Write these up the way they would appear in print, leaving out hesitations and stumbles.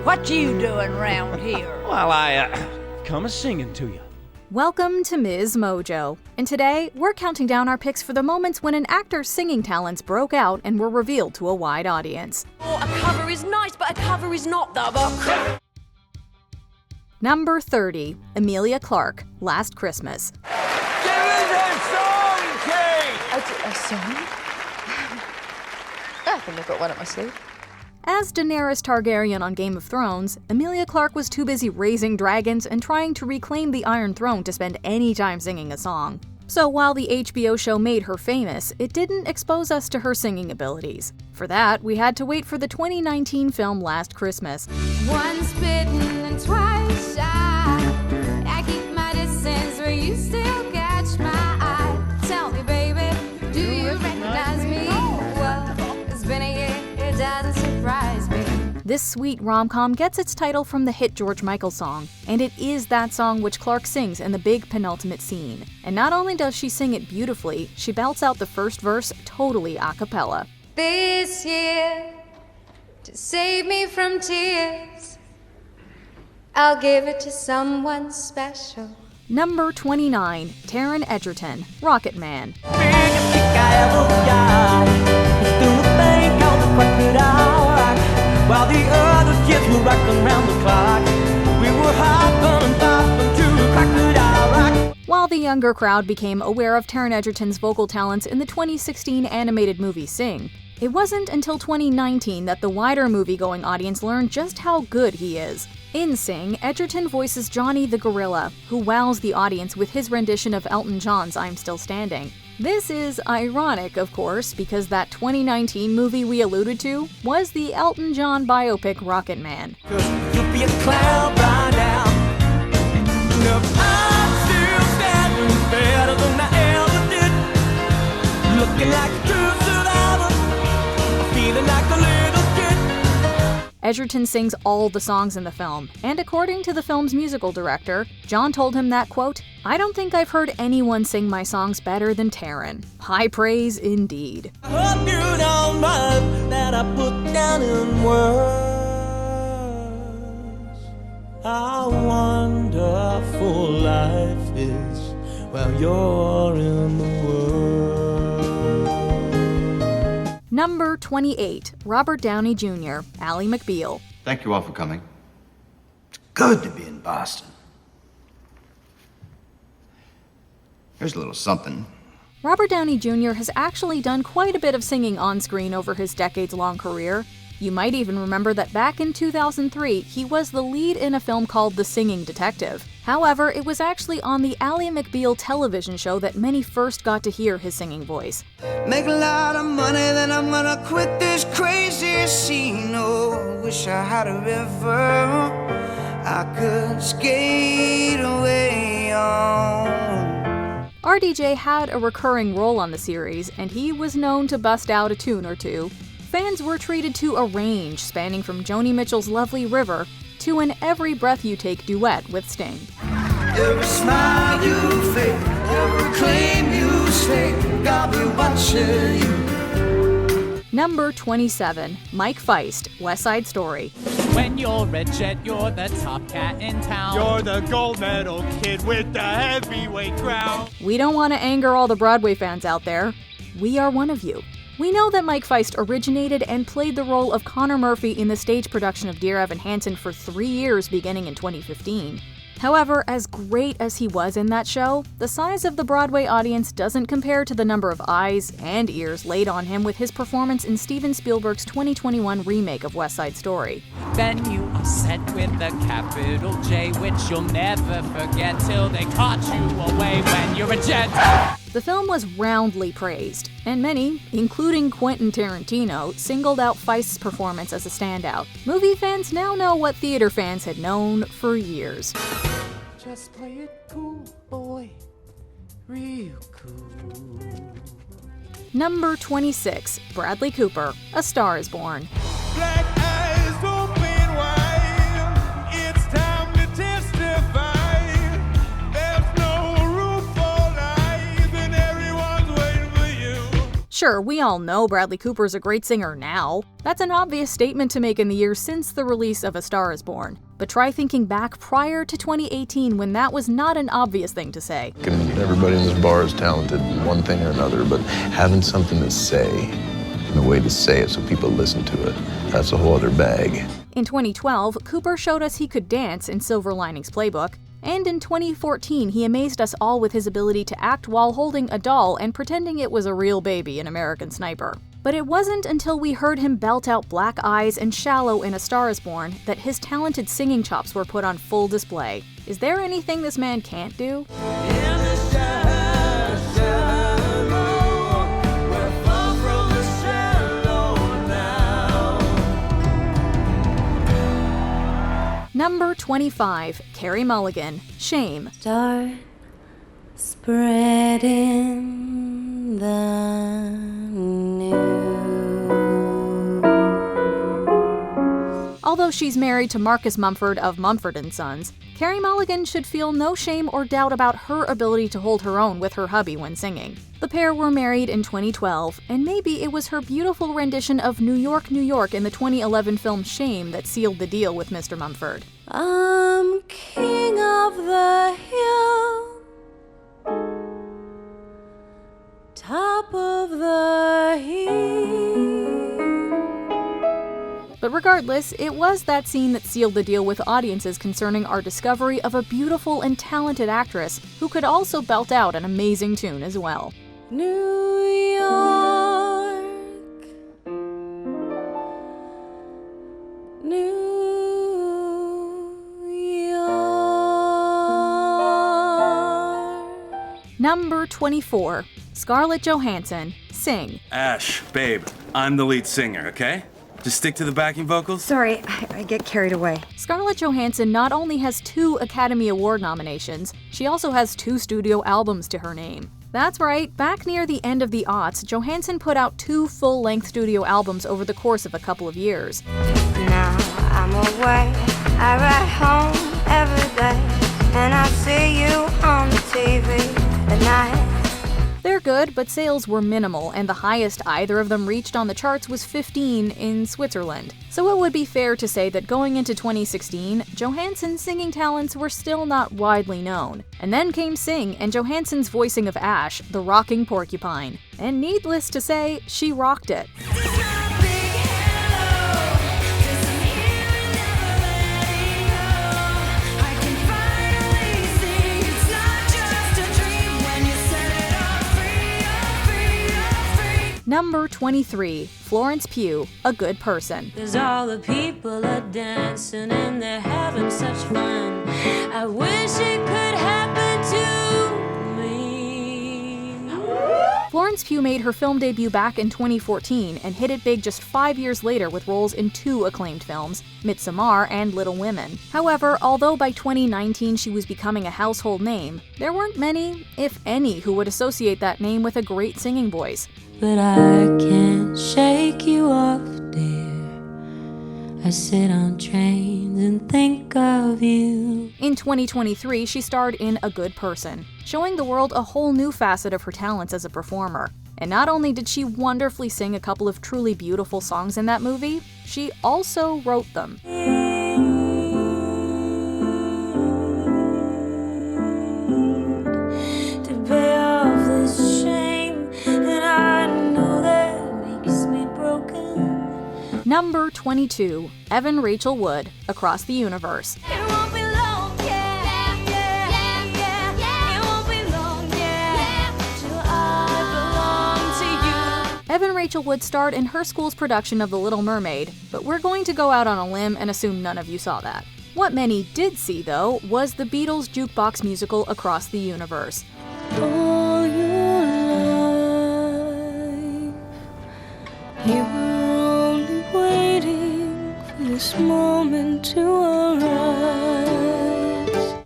What you doing round here? Well, I come a-singing to you. Welcome to MsMojo, and today we're counting down our picks for the moments when an actor's singing talents broke out and were revealed to a wide audience. Oh, a cover is nice, but a cover is not the book. Number 30, Emilia Clark, Last Christmas. Give us a song, Kate! A song? I think I've got one up my sleeve. As Daenerys Targaryen on Game of Thrones, Emilia Clarke was too busy raising dragons and trying to reclaim the Iron Throne to spend any time singing a song. So while the HBO show made her famous, it didn't expose us to her singing abilities. For that, we had to wait for the 2019 film Last Christmas. Once bitten and twice shy, I keep my distance where you still catch my eye. Tell me, baby, do you recognize me? Well, it's been a year, it doesn't surprise me. This sweet rom-com gets its title from the hit George Michael song, and it is that song which Clark sings in the big penultimate scene. And not only does she sing it beautifully, she belts out the first verse totally a cappella. This year, to save me from tears, I'll give it to someone special. Number 29, Taron Egerton, Rocketman. Biggest kick I ever got was through a thing called the crocodile rock. While the other kids were rocking around the clock, we were hopping and bopping to the crocodile rock. While the younger crowd became aware of Taron Egerton's vocal talents in the 2016 animated movie Sing, it wasn't until 2019 that the wider movie-going audience learned just how good he is. In Sing, Egerton voices Johnny the Gorilla, who wows the audience with his rendition of Elton John's I'm Still Standing. This is ironic, of course, because that 2019 movie we alluded to was the Elton John biopic Rocketman. You'll be a clown by now. Look, I'm still standing better than I ever did. Looking like a true survivor, feeling like a little kid. Egerton sings all the songs in the film, and according to the film's musical director, John told him that, quote, "I don't think I've heard anyone sing my songs better than Taron. High praise indeed." I hope you don't mind that I put down in words how wonderful life is while you're in the world. Number 28, Robert Downey Jr., Ally McBeal. Thank you all for coming. It's good to be in Boston. Here's a little something. Robert Downey Jr. has actually done quite a bit of singing on screen over his decades-long career. You might even remember that back in 2003, he was the lead in a film called The Singing Detective. However, it was actually on the Ally McBeal television show that many first got to hear his singing voice. Make a lot of money, then I'm gonna quit this crazy scene. Oh, wish I had a river I could skate away on. RDJ had a recurring role on the series, and he was known to bust out a tune or two. Fans were treated to a range spanning from Joni Mitchell's Lovely River to an Every Breath You Take duet with Sting. Every smile you fake, every claim you stake, I'll be watching you. Number 27, Mike Feist, West Side Story. When you're a jet, you're the top cat in town. You're the gold medal kid with the heavyweight crown. We don't want to anger all the Broadway fans out there. We are one of you. We know that Mike Feist originated and played the role of Connor Murphy in the stage production of Dear Evan Hansen for 3 years beginning in 2015. However, as great as he was in that show, the size of the Broadway audience doesn't compare to the number of eyes and ears laid on him with his performance in Steven Spielberg's 2021 remake of West Side Story. Then you are set with a capital J, which you'll never forget till they caught you away when you're a jet. The film was roundly praised, and many, including Quentin Tarantino, singled out Feist's performance as a standout. Movie fans now know what theater fans had known for years. Just play it cool, boy. Real cool. Number 26, Bradley Cooper, A Star Is Born. Black eyes open wide, it's time to testify. There's no room for lies and everyone's waiting for you. Sure, we all know Bradley Cooper's a great singer now. That's an obvious statement to make in the years since the release of A Star is Born. But try thinking back prior to 2018 when that was not an obvious thing to say. Everybody in this bar is talented in one thing or another, but having something to say and a way to say it so people listen to it, that's a whole other bag. In 2012, Cooper showed us he could dance in Silver Linings Playbook. And in 2014, he amazed us all with his ability to act while holding a doll and pretending it was a real baby in American Sniper. But it wasn't until we heard him belt out Black Eyes and Shallow in A Star is Born that his talented singing chops were put on full display. Is there anything this man can't do? Number 25, Carey Mulligan, Shame. Start spreading the news. Although she's married to Marcus Mumford of Mumford & Sons, Carey Mulligan should feel no shame or doubt about her ability to hold her own with her hubby when singing. The pair were married in 2012, and maybe it was her beautiful rendition of New York, New York in the 2011 film Shame that sealed the deal with Mr. Mumford. I'm king of the hill, top of the hill. But regardless, it was that scene that sealed the deal with audiences concerning our discovery of a beautiful and talented actress who could also belt out an amazing tune as well. New York, New York. Number 24, Scarlett Johansson, Sing. Ash, babe, I'm the lead singer, okay? Just stick to the backing vocals? Sorry, I get carried away. Scarlett Johansson not only has 2 Academy Award nominations, she also has 2 studio albums to her name. That's right, back near the end of the aughts, Johansson put out 2 full-length studio albums over the course of a couple of years. Now I'm away, I ride home every day, and I see you on the TV at night. They're good, but sales were minimal, and the highest either of them reached on the charts was 15 in Switzerland. So it would be fair to say that going into 2016, Johansson's singing talents were still not widely known. And then came Sing and Johansson's voicing of Ash, the rocking porcupine. And needless to say, she rocked it. Number 23, Florence Pugh, A Good Person. 'Cause all the people are dancing and they're having such fun. I wish it could happen to me. Florence Pugh made her film debut back in 2014 and hit it big just 5 years later with roles in 2 acclaimed films, Midsommar and Little Women. However, although by 2019 she was becoming a household name, there weren't many, if any, who would associate that name with a great singing voice. But I can't shake you off, dear. I sit on trains and think of you. In 2023, she starred in A Good Person, showing the world a whole new facet of her talents as a performer. And not only did she wonderfully sing a couple of truly beautiful songs in that movie, she also wrote them. To pay off this shame, and I know that makes me broken. Number 22, Evan Rachel Wood, Across the Universe. It won't be long, yeah, yeah, yeah, yeah. It won't be long, yeah, till I belong to you. Evan Rachel Wood starred in her school's production of The Little Mermaid, but we're going to go out on a limb and assume none of you saw that. What many did see, though, was the Beatles' jukebox musical Across the Universe. All your life, you were only waiting for this moment to arise.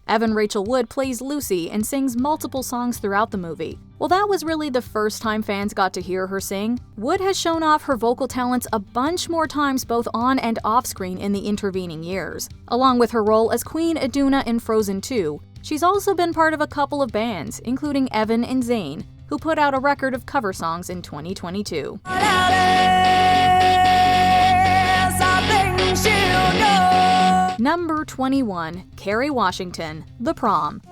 Evan Rachel Wood plays Lucy and sings multiple songs throughout the movie. While that was really the first time fans got to hear her sing, Wood has shown off her vocal talents a bunch more times both on and off screen in the intervening years. Along with her role as Queen Iduna in Frozen 2, she's also been part of a couple of bands, including Evan and Zayn, who put out a record of cover songs in 2022. Number 21, Carrie Washington, The Prom.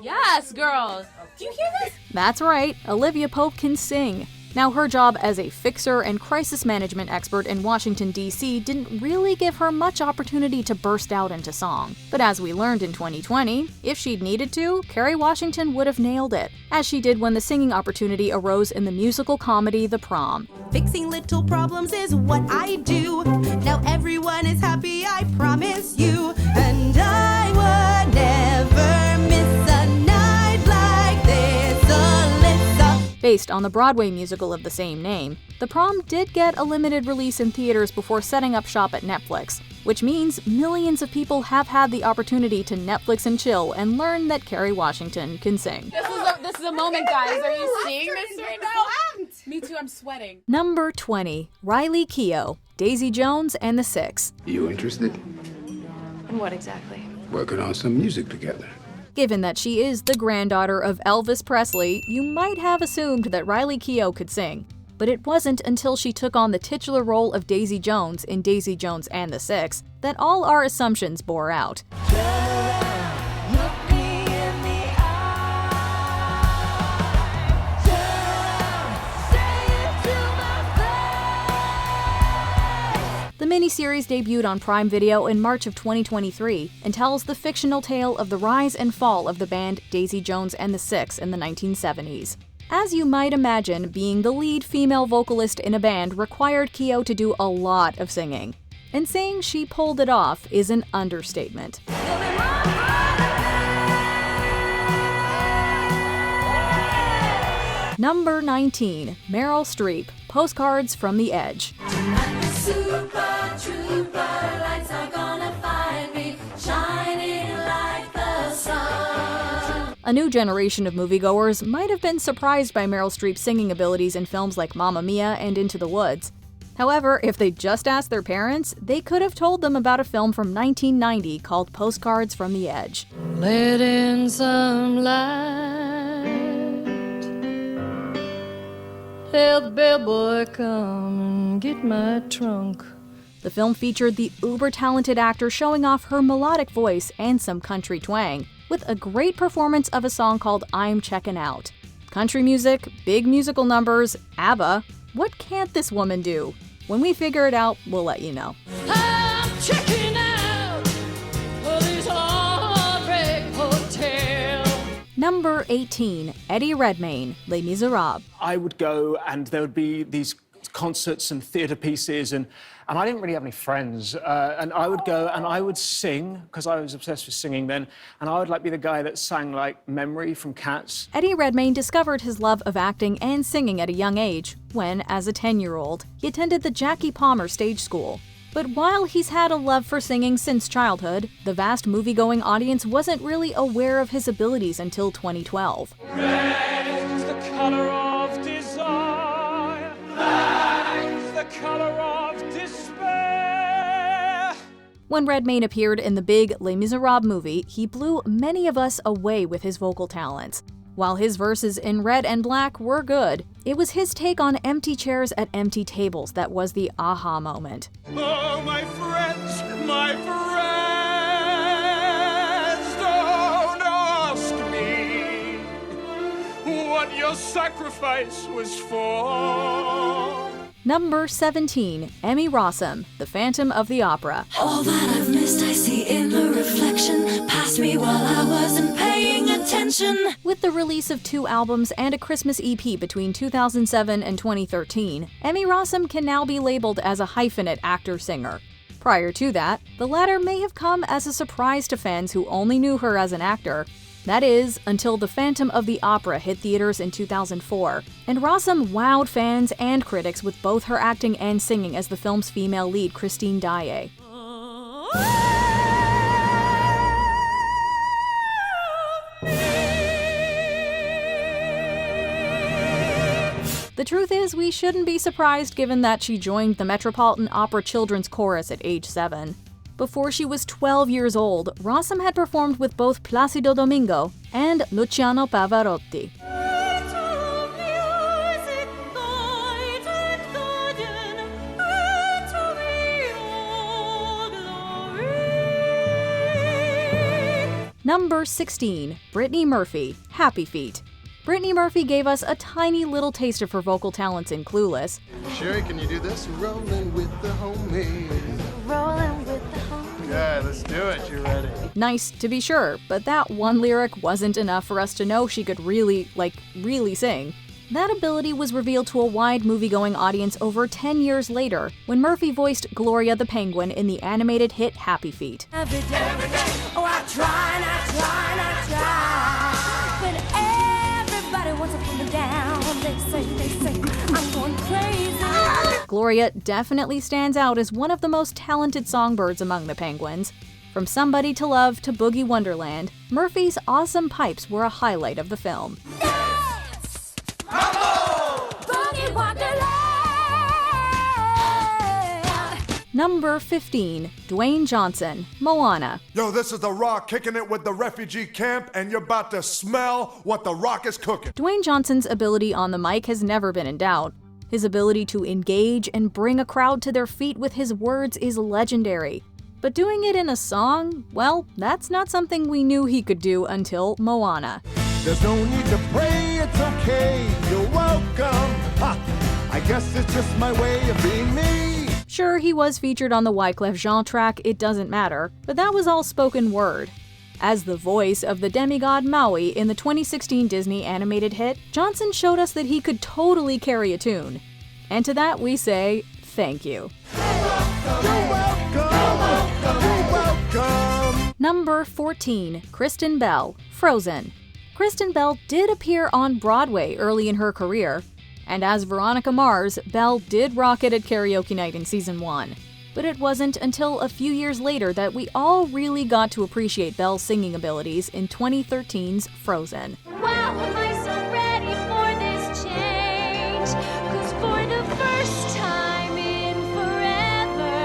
Yes, girls! Do you hear this? That's right, Olivia Pope can sing. Now, her job as a fixer and crisis management expert in Washington, D.C. didn't really give her much opportunity to burst out into song. But as we learned in 2020, if she'd needed to, Carrie Washington would have nailed it, as she did when the singing opportunity arose in the musical comedy The Prom. Fixing little problems is what I do. Now everyone is happy, I promise you. And I would never miss a night like this, Alyssa. Based on the Broadway musical of the same name, The Prom did get a limited release in theaters before setting up shop at Netflix, which means millions of people have had the opportunity to Netflix and chill and learn that Carrie Washington can sing. This is a moment, guys. Are you seeing this right now? Me too, I'm sweating. Number 20, Riley Keough, Daisy-Jones and the Six. You interested? In what exactly? Working on some music together. Given that she is the granddaughter of Elvis Presley, you might have assumed that Riley Keough could sing. But it wasn't until she took on the titular role of Daisy-Jones in Daisy-Jones and the Six that all our assumptions bore out. The miniseries debuted on Prime Video in March of 2023 and tells the fictional tale of the rise and fall of the band Daisy-Jones and the Six in the 1970s. As you might imagine, being the lead female vocalist in a band required Keough to do a lot of singing. And saying she pulled it off is an understatement. Number 19, Meryl Streep, Postcards from the Edge. Super trooper lights are gonna find me shining like the sun. A new generation of moviegoers might have been surprised by Meryl Streep's singing abilities in films like Mamma Mia and Into the Woods. However, if they just asked their parents, they could have told them about a film from 1990 called Postcards from the Edge. Let in some light. Tell the bellboy come and get my trunk. The film featured the uber-talented actor showing off her melodic voice and some country twang, with a great performance of a song called I'm Checkin' Out. Country music, big musical numbers, ABBA. What can't this woman do? When we figure it out, we'll let you know. I'm checking out of this heartbreak hotel. Number 18, Eddie Redmayne, Les Miserables. I would go and there would be these concerts and theatre pieces and I didn't really have any friends and I would go and I would sing because I was obsessed with singing then and I would be the guy that sang Memory from Cats. Eddie Redmayne discovered his love of acting and singing at a young age when, as a 10-year-old, he attended the Jackie Palmer Stage School. But while he's had a love for singing since childhood, the vast movie-going audience wasn't really aware of his abilities until 2012. Red is the color of desire. Black is the color of despair. When Redmayne appeared in the big Les Miserables movie, he blew many of us away with his vocal talents. While his verses in Red and Black were good, it was his take on empty chairs at empty tables that was the aha moment. Oh, my friends, don't ask me what your sacrifice was for. Number 17, Emmy Rossum, The Phantom of the Opera. All that I've missed I see in the reflection past me while I wasn't paying attention. With the release of 2 albums and a Christmas EP between 2007 and 2013, Emmy Rossum can now be labeled as a hyphenate actor-singer. Prior to that, the latter may have come as a surprise to fans who only knew her as an actor. That is, until The Phantom of the Opera hit theaters in 2004, and Rossum wowed fans and critics with both her acting and singing as the film's female lead, Christine Daae. The truth is, we shouldn't be surprised given that she joined the Metropolitan Opera Children's Chorus at age 7. Before she was 12 years old, Rossum had performed with both Placido Domingo and Luciano Pavarotti. Number 16, Brittany Murphy, Happy Feet. Brittany Murphy gave us a tiny little taste of her vocal talents in Clueless. Sherry, can you do this? Rolling with the homies. Rolling with the homies. Yeah, let's do it. You ready? Nice to be sure, but that one lyric wasn't enough for us to know she could really sing. That ability was revealed to a wide movie-going audience over 10 years later, when Murphy voiced Gloria the Penguin in the animated hit Happy Feet. Every day. Oh, I try and I try and I try. But everybody wants to put me down. They say, I'm going crazy. Gloria definitely stands out as one of the most talented songbirds among the Penguins. From Somebody to Love to Boogie Wonderland, Murphy's awesome pipes were a highlight of the film. Number 15, Dwayne Johnson, Moana. Yo, this is The Rock kicking it with the refugee camp, and you're about to smell what The Rock is cooking. Dwayne Johnson's ability on the mic has never been in doubt. His ability to engage and bring a crowd to their feet with his words is legendary. But doing it in a song, well, that's not something we knew he could do until Moana. There's no need to pray, it's okay, you're welcome. Ha! I guess it's just my way of being me. Sure, he was featured on the Wyclef Jean track, It Doesn't Matter, but that was all spoken word. As the voice of the demigod Maui in the 2016 Disney animated hit, Johnson showed us that he could totally carry a tune. And to that we say, thank you. Number 14, Kristen Bell, Frozen. Kristen Bell did appear on Broadway early in her career, and as Veronica Mars, Belle did rock it at karaoke night in season 1. But it wasn't until a few years later that we all really got to appreciate Belle's singing abilities in 2013's Frozen. Wow, am I so ready for this change? 'Cause for the first time in forever,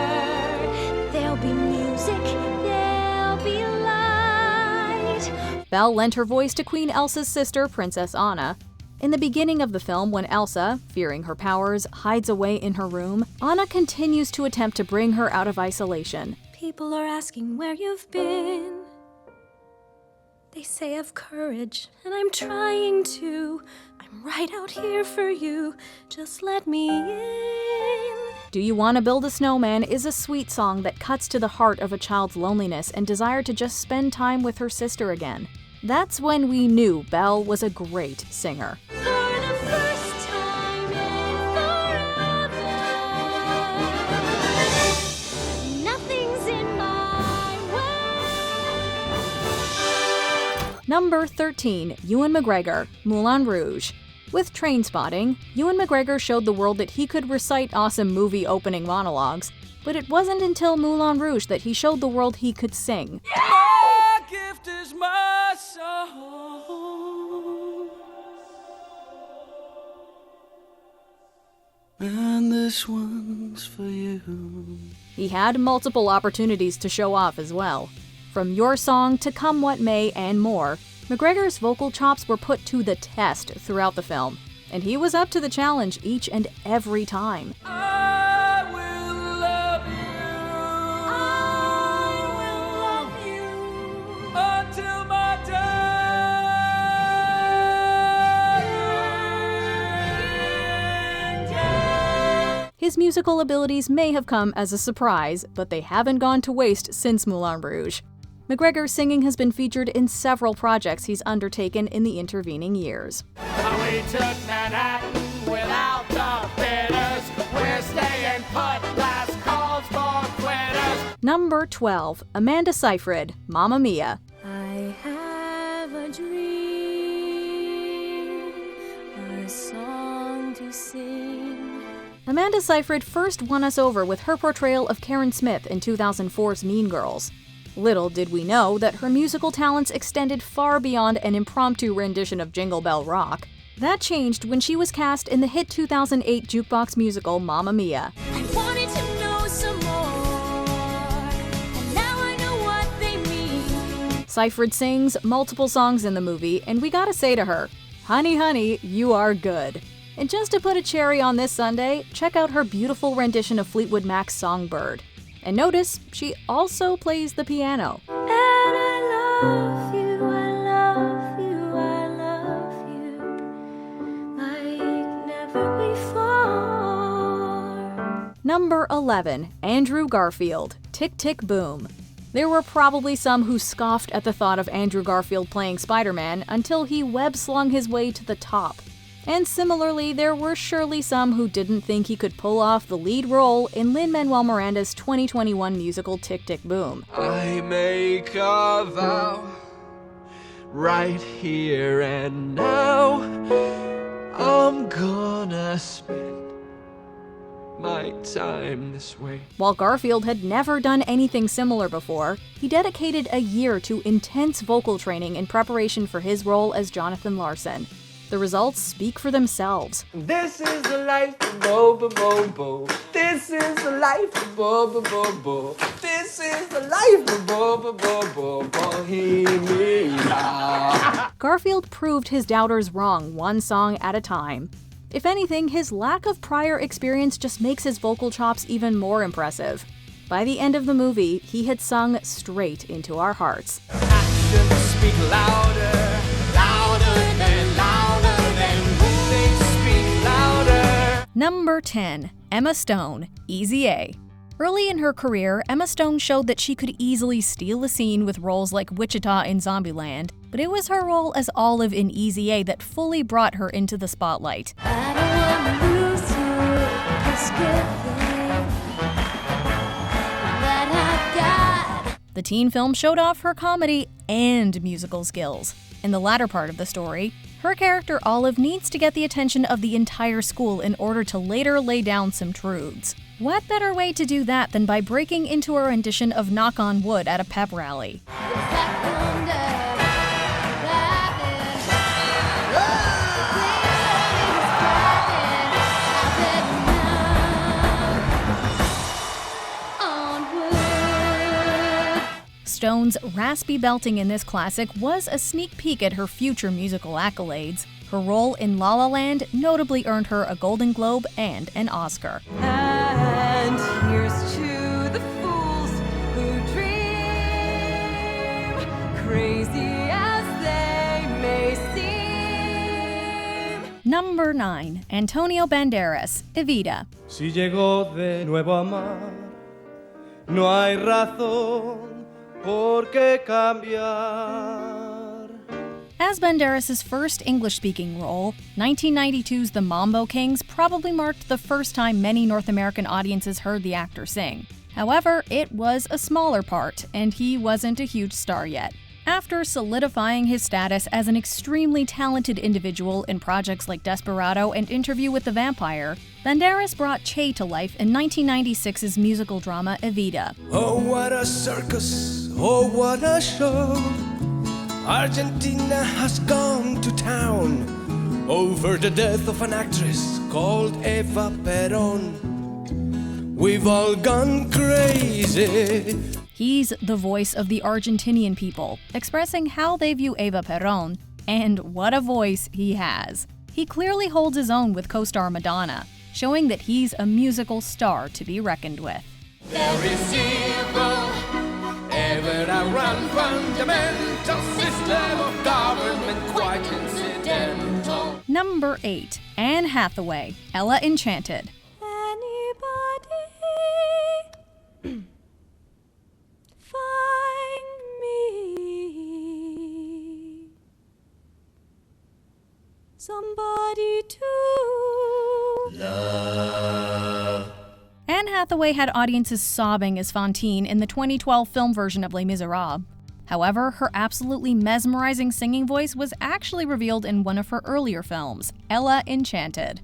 there'll be music, there'll be light. Belle lent her voice to Queen Elsa's sister, Princess Anna. In the beginning of the film, when Elsa, fearing her powers, hides away in her room, Anna continues to attempt to bring her out of isolation. People are asking where you've been. They say have courage, and I'm trying to. I'm right out here for you. Just let me in. Do You Wanna Build a Snowman is a sweet song that cuts to the heart of a child's loneliness and desire to just spend time with her sister again. That's when we knew Belle was a great singer. Number 13, Ewan McGregor, Moulin Rouge. With Trainspotting, Ewan McGregor showed the world that he could recite awesome movie opening monologues, but it wasn't until Moulin Rouge that he showed the world he could sing. My gift is my song. And this one's for you. He had multiple opportunities to show off as well. From Your Song to Come What May and more, McGregor's vocal chops were put to the test throughout the film, and he was up to the challenge each and every time. I will love you. Until my dying day. His musical abilities may have come as a surprise, but they haven't gone to waste since Moulin Rouge. McGregor's singing has been featured in several projects he's undertaken in the intervening years. We took Manhattan without the bitters. We're staying put, last calls for quitters. Number 12, Amanda Seyfried, Mamma Mia. I have a dream, a song to sing. Amanda Seyfried first won us over with her portrayal of Karen Smith in 2004's Mean Girls. Little did we know that her musical talents extended far beyond an impromptu rendition of Jingle Bell Rock. That changed when she was cast in the hit 2008 jukebox musical Mamma Mia. I wanted to know some more, and Seyfried sings multiple songs in the movie, and we gotta say to her, honey, honey, you are good. And just to put a cherry on this sundae, check out her beautiful rendition of Fleetwood Mac's Songbird. And notice, she also plays the piano. And I love you, I love you, I love you like never before. Number 11, Andrew Garfield, Tick Tick Boom. There were probably some who scoffed at the thought of Andrew Garfield playing Spider-Man until he web-slung his way to the top. And similarly, there were surely some who didn't think he could pull off the lead role in Lin-Manuel Miranda's 2021 musical Tick Tick Boom. I make a vow right here and now. I'm gonna spend my time this way. While Garfield had never done anything similar before, he dedicated a year to intense vocal training in preparation for his role as Jonathan Larson. The results speak for themselves. This is the life of Bo-Bo-Bo-Bo. This is the life of Bo-Bo-Bo-Bo. This is the life of Bo-Bo-Bo-Bo. Bohemia. Garfield proved his doubters wrong one song at a time. If anything, his lack of prior experience just makes his vocal chops even more impressive. By the end of the movie, he had sung straight into our hearts. Actions speak louder, louder than when they speak louder. Number 10, Emma Stone, Easy A. Early in her career, Emma Stone showed that she could easily steal a scene with roles like Wichita in Zombieland, but it was her role as Olive in Easy A that fully brought her into the spotlight. I don't wanna lose you, this good thing that I've got. The teen film showed off her comedy and musical skills. In the latter part of the story, her character Olive needs to get the attention of the entire school in order to later lay down some truths. What better way to do that than by breaking into a rendition of Knock on Wood at a pep rally? Stone's raspy belting in this classic was a sneak peek at her future musical accolades. Her role in La La Land notably earned her a Golden Globe and an Oscar. And here's to the fools who dream, crazy as they may seem. Number 9, Antonio Banderas, Evita. Si llegó de nuevo a amar, no hay razón por qué cambiar. As Banderas' first English-speaking role, 1992's The Mambo Kings probably marked the first time many North American audiences heard the actor sing. However, it was a smaller part, and he wasn't a huge star yet. After solidifying his status as an extremely talented individual in projects like Desperado and Interview with the Vampire, Banderas brought Che to life in 1996's musical drama Evita. Oh, what a circus! Oh, what a show! Argentina has gone to town over the death of an actress called Eva Perón. We've all gone crazy. He's the voice of the Argentinian people, expressing how they view Eva Perón, and what a voice he has. He clearly holds his own with co-star Madonna, showing that he's a musical star to be reckoned with. There is evil ever around fundamental system of government, quite incidental. Number 8, Anne Hathaway, Ella Enchanted. Find me somebody to love. Anne Hathaway had audiences sobbing as Fantine in the 2012 film version of Les Miserables. However, her absolutely mesmerizing singing voice was actually revealed in one of her earlier films, Ella Enchanted.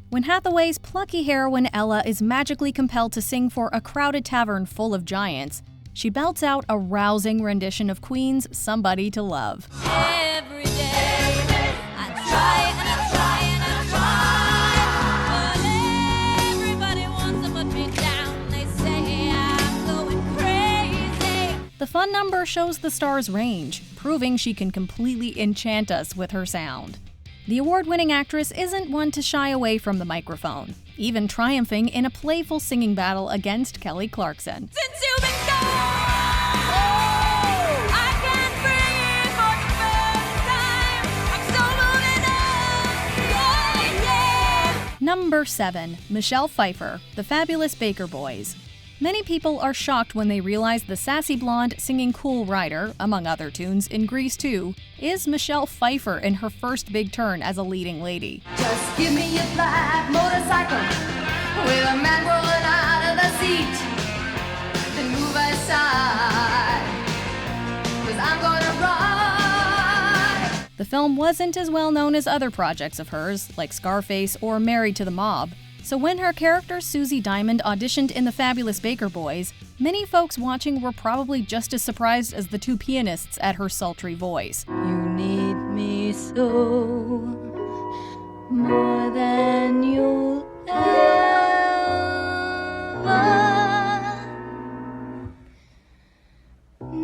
When Hathaway's plucky heroine Ella is magically compelled to sing for a crowded tavern full of giants, she belts out a rousing rendition of Queen's Somebody to Love. every day. I try and I try and I try, but everybody wants to put me down. They say I'm going crazy. The fun number shows the star's range, proving she can completely enchant us with her sound. The award-winning actress isn't one to shy away from the microphone, even triumphing in a playful singing battle against Kelly Clarkson. Since you've been gone, I can't breathe for the first time. I'm so moving on. Yeah, yeah. Number 7. Michelle Pfeiffer, The Fabulous Baker Boys. Many people are shocked when they realize the sassy blonde singing Cool Rider, among other tunes, in Grease 2, is Michelle Pfeiffer in her first big turn as a leading lady. Just give me a black motorcycle with a man rolling out of the seat. Then move aside, 'cause I'm gonna ride. The film wasn't as well known as other projects of hers, like Scarface or Married to the Mob, so when her character Susie Diamond auditioned in The Fabulous Baker Boys, many folks watching were probably just as surprised as the two pianists at her sultry voice. You need me so, more than you'll ever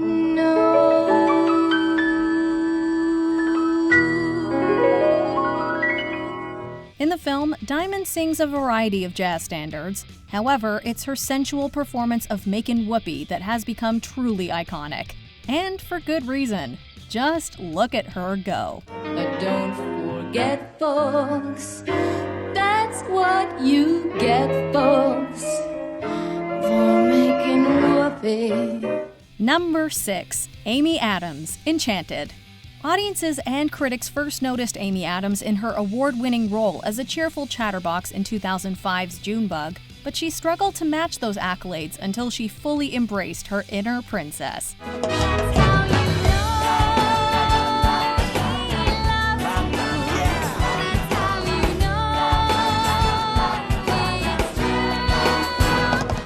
know. In the film, Diamond sings a variety of jazz standards. However, it's her sensual performance of Makin' Whoopee that has become truly iconic. And for good reason. Just look at her go. Don't forget, folks, that's what you get, folks, for making whoopee. Number 6. Amy Adams, Enchanted. Audiences and critics first noticed Amy Adams in her award-winning role as a cheerful chatterbox in 2005's Junebug, but she struggled to match those accolades until she fully embraced her inner princess.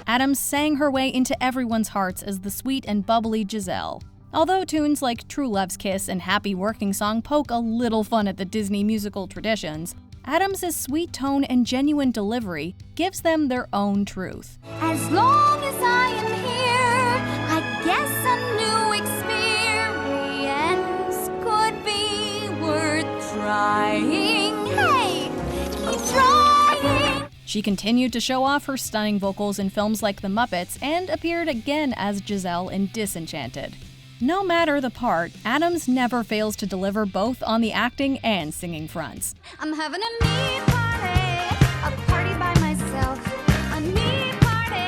Adams sang her way into everyone's hearts as the sweet and bubbly Giselle. Although tunes like True Love's Kiss and Happy Working Song poke a little fun at the Disney musical traditions, Adams' sweet tone and genuine delivery gives them their own truth. As long as I am here, I guess a new experience could be worth trying. Hey, keep trying! She continued to show off her stunning vocals in films like The Muppets and appeared again as Giselle in Disenchanted. No matter the part, Adams never fails to deliver both on the acting and singing fronts. I'm having a me party, a party by myself. A me party,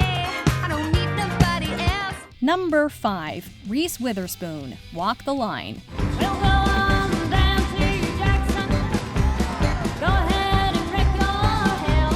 I don't need nobody else. Number 5. Reese Witherspoon, Walk the Line. We'll go on down to Jackson. Go ahead and wreck your hell.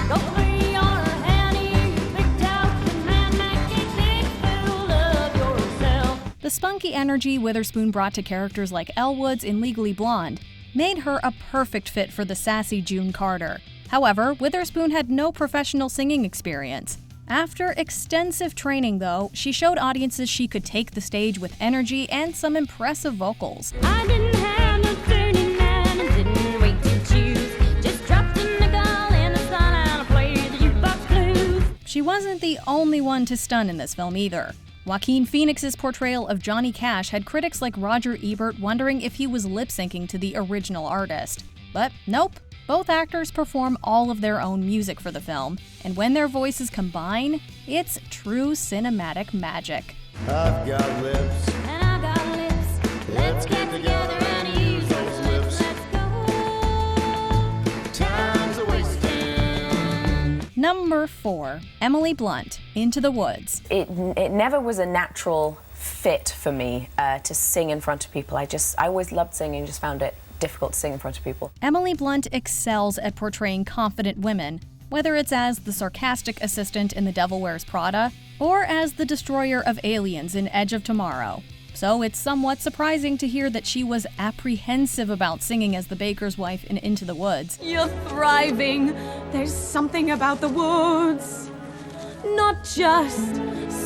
Go free your handy, picked out the man that keeps big fool of yourself. The spunky energy Witherspoon brought to characters like Elle Woods in Legally Blonde made her a perfect fit for the sassy June Carter. However, Witherspoon had no professional singing experience. After extensive training, though, she showed audiences she could take the stage with energy and some impressive vocals. I didn't have no turning man and didn't wait to choose. Just dropped in the gall in the sun and I played the jukebox blues. She wasn't the only one to stun in this film either. Joaquin Phoenix's portrayal of Johnny Cash had critics like Roger Ebert wondering if he was lip-syncing to the original artist. But nope, both actors perform all of their own music for the film, and when their voices combine, it's true cinematic magic. I've got lips. And I got lips. Let's get together and use those lips. Let's go. Time's a wasting. Number 4. Emily Blunt, Into the Woods. It never was a natural fit for me to sing in front of people. I always loved singing, just found it difficult to sing in front of people. Emily Blunt excels at portraying confident women, whether it's as the sarcastic assistant in The Devil Wears Prada or as the destroyer of aliens in Edge of Tomorrow. So it's somewhat surprising to hear that she was apprehensive about singing as the baker's wife in Into the Woods. You're thriving. There's something about the woods. Not just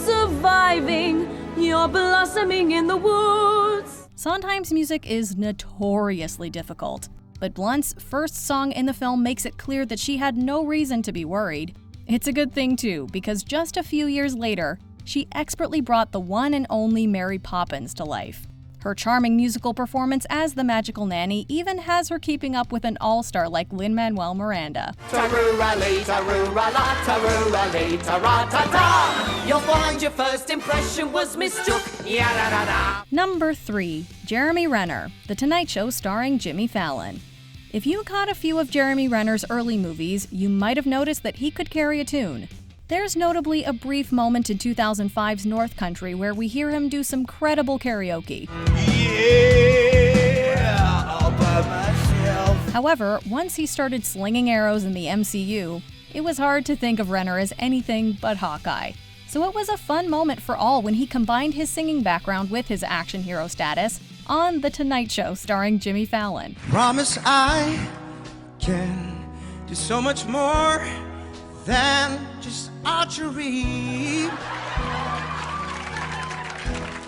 surviving, you're blossoming in the woods. Sondheim's music is notoriously difficult, but Blunt's first song in the film makes it clear that she had no reason to be worried. It's a good thing too, because just a few years later, she expertly brought the one and only Mary Poppins to life. Her charming musical performance as the magical nanny even has her keeping up with an all-star like Lin-Manuel Miranda. Ta-roo-ra-lee, ta-roo-ra-la, ta-roo-ra-lee, ta-ra-ta-ta. You'll find your first impression was mistook, ya-da-da-da. Number 3. Jeremy Renner, The Tonight Show starring Jimmy Fallon. If you caught a few of Jeremy Renner's early movies, you might have noticed that he could carry a tune. There's notably a brief moment in 2005's North Country where we hear him do some credible karaoke. Yeah, all by myself. However, once he started slinging arrows in the MCU, it was hard to think of Renner as anything but Hawkeye. So it was a fun moment for all when he combined his singing background with his action hero status on The Tonight Show starring Jimmy Fallon. Promise I can do so much more than just archery.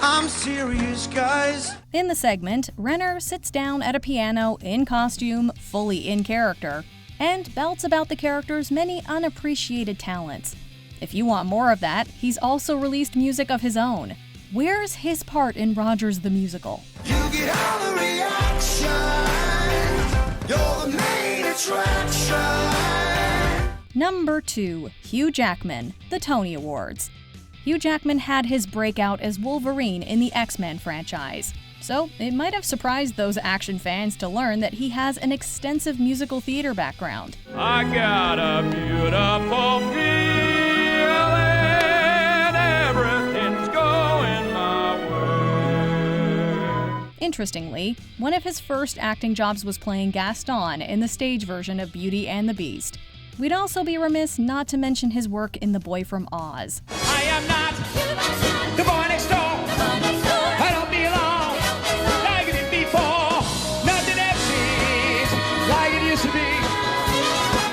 I'm serious, guys. In the segment, Renner sits down at a piano in costume, fully in character, and belts about the character's many unappreciated talents. If you want more of that, he's also released music of his own. Where's his part in Rogers the Musical? You get all the reaction. You're the main attraction. Number 2. Hugh Jackman, The Tony Awards. Hugh Jackman had his breakout as Wolverine in the X-Men franchise, so it might have surprised those action fans to learn that he has an extensive musical theater background. I got a beautiful feeling, everything's going my way. Interestingly, one of his first acting jobs was playing Gaston in the stage version of Beauty and the Beast. We'd also be remiss not to mention his work in The Boy from Oz. I am not the boy next door. I don't belong like it did before. Nothing ever seems like it used to be.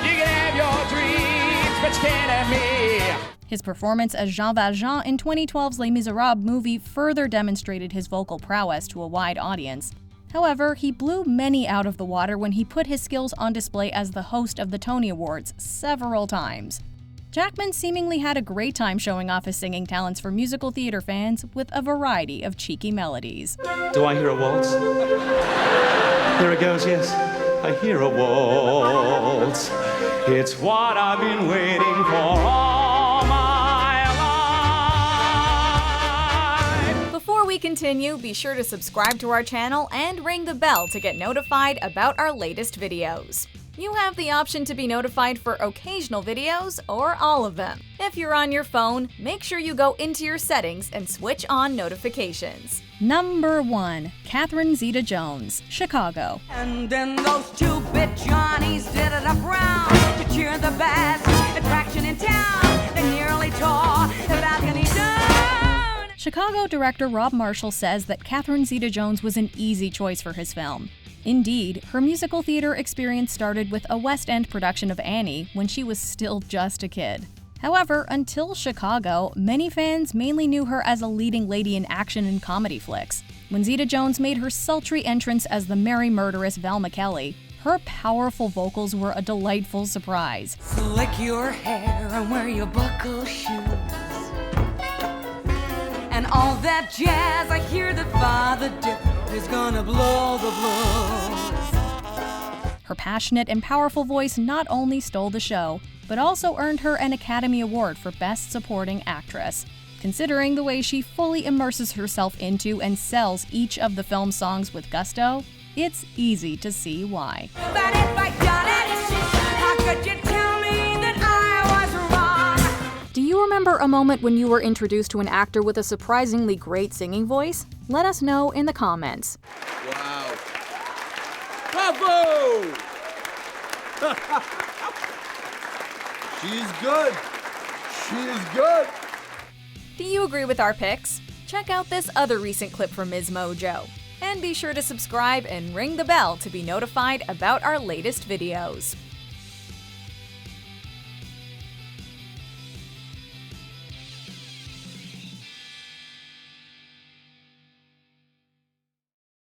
You can have your dreams, but you can't have me. His performance as Jean Valjean in 2012's Les Miserables movie further demonstrated his vocal prowess to a wide audience. However, he blew many out of the water when he put his skills on display as the host of the Tony Awards several times. Jackman seemingly had a great time showing off his singing talents for musical theater fans with a variety of cheeky melodies. Do I hear a waltz? There it goes, yes. I hear a waltz. It's what I've been waiting for all my life. Before we continue, be sure to subscribe to our channel and ring the bell to get notified about our latest videos. You have the option to be notified for occasional videos or all of them. If you're on your phone, make sure you go into your settings and switch on notifications. Number 1. Catherine Zeta-Jones, Chicago. And then those two-bit Johnnies did it up round to cheer the best attraction in town. They nearly tore the balcony down. Chicago director Rob Marshall says that Catherine Zeta-Jones was an easy choice for his film. Indeed, her musical theater experience started with a West End production of Annie when she was still just a kid. However, until Chicago, many fans mainly knew her as a leading lady in action and comedy flicks. When Zeta-Jones made her sultry entrance as the merry murderess Velma Kelly, her powerful vocals were a delightful surprise. Slick your hair and wear your buckle shoes. And all that jazz, I hear that Father Dick is gonna blow the blues. Her passionate and powerful voice not only stole the show, but also earned her an Academy Award for Best Supporting Actress. Considering the way she fully immerses herself into and sells each of the film's songs with gusto, it's easy to see why. But if I done it, how could you tell me that I was wrong? Do you remember a moment when you were introduced to an actor with a surprisingly great singing voice? Let us know in the comments. Wow. Bravo! She's good. She is good. Do you agree with our picks? Check out this other recent clip from MsMojo. And be sure to subscribe and ring the bell to be notified about our latest videos.